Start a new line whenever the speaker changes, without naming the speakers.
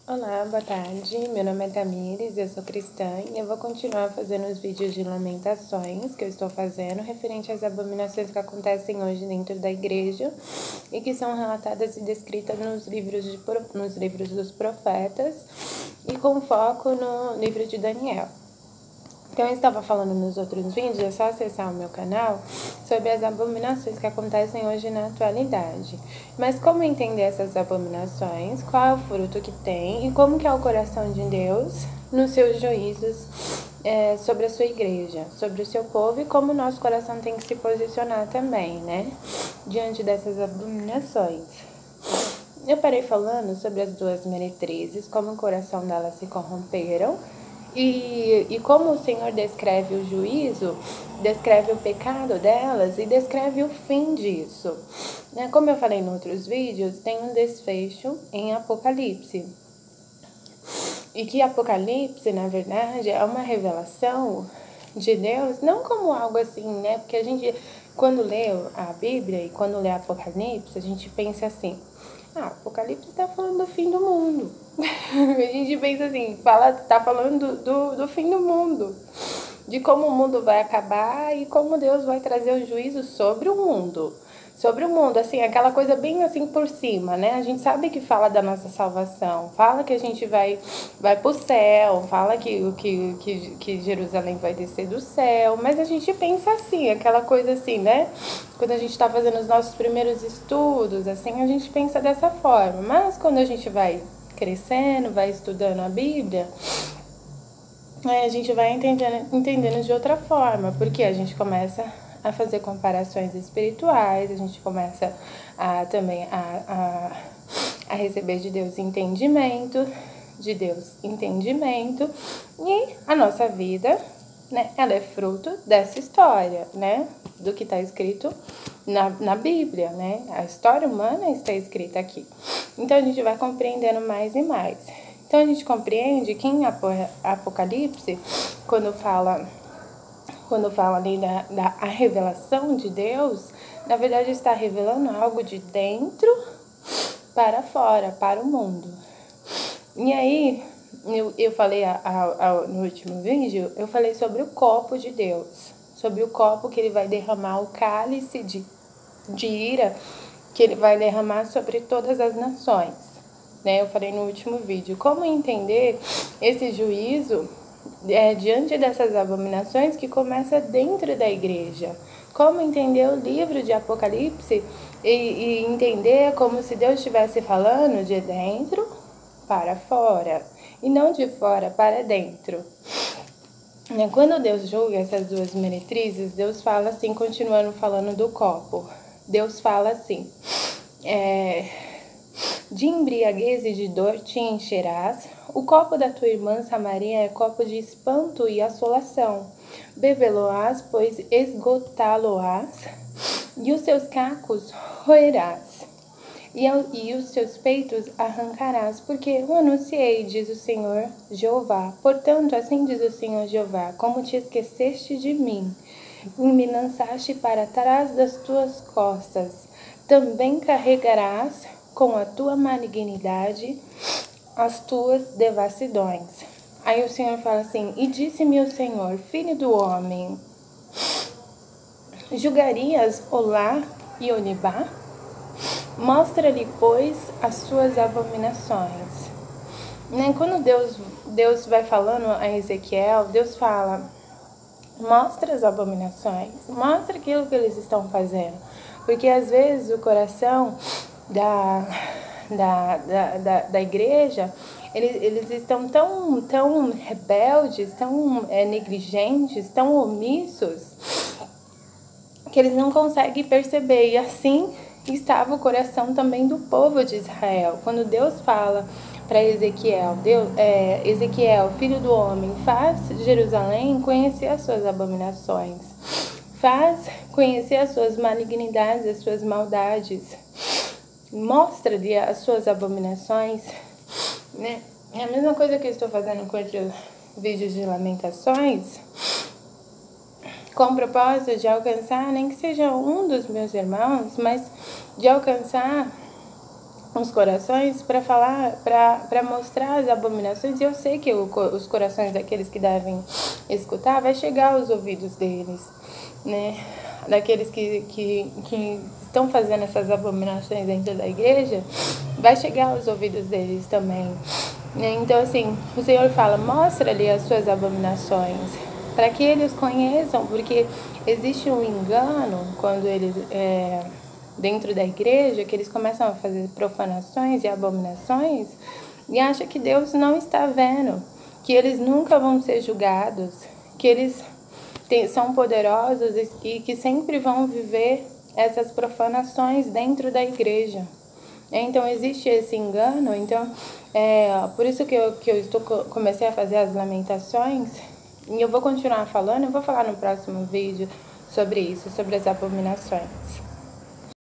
Olá, boa tarde. Meu nome é Tamires, eu sou cristã e eu vou continuar fazendo os vídeos de lamentações que eu estou fazendo referente às abominações que acontecem hoje dentro da igreja e que são relatadas e descritas nos livros dos profetas e com foco no livro de Daniel. Então, eu estava falando nos outros vídeos, é só acessar o meu canal, sobre as abominações que acontecem hoje na atualidade. Mas como entender essas abominações, qual é o fruto que tem e como que é o coração de Deus nos seus juízos sobre a sua igreja, sobre o seu povo e como o nosso coração tem que se posicionar também, né? Diante dessas abominações. Eu parei falando sobre as duas meretrizes, como o coração delas se corromperam e como o Senhor descreve o juízo, descreve o pecado delas e descreve o fim disso. Como eu falei em outros vídeos, tem um desfecho em Apocalipse. E que Apocalipse, na verdade, é uma revelação de Deus, não como algo assim, né? Porque a gente, quando lê a Bíblia e quando lê Apocalipse, a gente pensa assim: Apocalipse está falando do fim do mundo. A gente pensa assim, tá falando do fim do mundo, de como o mundo vai acabar e como Deus vai trazer o juízo sobre o mundo. Sobre o mundo, assim, aquela coisa bem assim por cima, né? A gente sabe que fala da nossa salvação, fala que a gente vai pro céu, fala que Jerusalém vai descer do céu, mas a gente pensa assim, aquela coisa assim, né? Quando a gente tá fazendo os nossos primeiros estudos, assim, a gente pensa dessa forma. Mas quando a gente vai crescendo, vai estudando a Bíblia, a gente vai entendendo de outra forma, porque a gente começa a fazer comparações espirituais, a gente começa também a receber de Deus entendimento, e a nossa vida, né, ela é fruto dessa história, né, do que está escrito na Bíblia, né, a história humana está escrita aqui. Então a gente vai compreendendo mais e mais. Então a gente compreende que em Apocalipse, quando fala ali da revelação de Deus, na verdade está revelando algo de dentro para fora, para o mundo. E aí, eu falei no último vídeo, eu falei sobre o copo de Deus, sobre o copo que ele vai derramar, o cálice de ira que ele vai derramar sobre todas as nações, né? Eu falei no último vídeo. Como entender esse juízo diante dessas abominações que começa dentro da igreja? Como entender o livro de Apocalipse e entender como se Deus estivesse falando de dentro para fora e não de fora para dentro. Quando Deus julga essas duas meretrizes, Deus fala assim, continuando falando do copo. Deus fala assim: de embriaguez e de dor te encherás, o copo da tua irmã Samaria é copo de espanto e assolação. Bebê-lo-ás, pois esgotá-lo-ás, e os seus cacos roerás, e os seus peitos arrancarás, porque eu anunciei, diz o Senhor Jeová. Portanto, assim diz o Senhor Jeová: como te esqueceste de mim, e me lançaste para trás das tuas costas, também carregarás com a tua malignidade as tuas devassidões. Aí o Senhor fala assim: e disse-me o Senhor, filho do homem, julgarias Olá e Olibá? Mostra-lhe, pois, as suas abominações. Quando Deus vai falando a Ezequiel, Deus fala: mostra as abominações, mostra aquilo que eles estão fazendo. Porque às vezes o coração da igreja, eles estão tão rebeldes, tão negligentes, tão omissos, que eles não conseguem perceber. E assim estava o coração também do povo de Israel. Quando Deus fala para Ezequiel, Ezequiel, filho do homem, faz Jerusalém conhecer as suas abominações, faz conhecer as suas malignidades, as suas maldades, mostra-lhe as suas abominações, né? É a mesma coisa que eu estou fazendo com os vídeos de lamentações, com o propósito de alcançar, nem que seja um dos meus irmãos, mas de alcançar os corações para falar, para mostrar as abominações, e eu sei que os corações daqueles que devem escutar vai chegar aos ouvidos deles, né? Daqueles que estão fazendo essas abominações dentro da igreja, vai chegar aos ouvidos deles também, né? Então, assim, o Senhor fala, mostra-lhe as suas abominações, para que eles conheçam, porque existe um engano quando eles... dentro da igreja, que eles começam a fazer profanações e abominações e acham que Deus não está vendo, que eles nunca vão ser julgados, que eles são poderosos e que sempre vão viver essas profanações dentro da igreja. Então, existe esse engano. Então, por isso que eu comecei a fazer as lamentações, e eu vou continuar falando, eu vou falar no próximo vídeo sobre isso, sobre as abominações.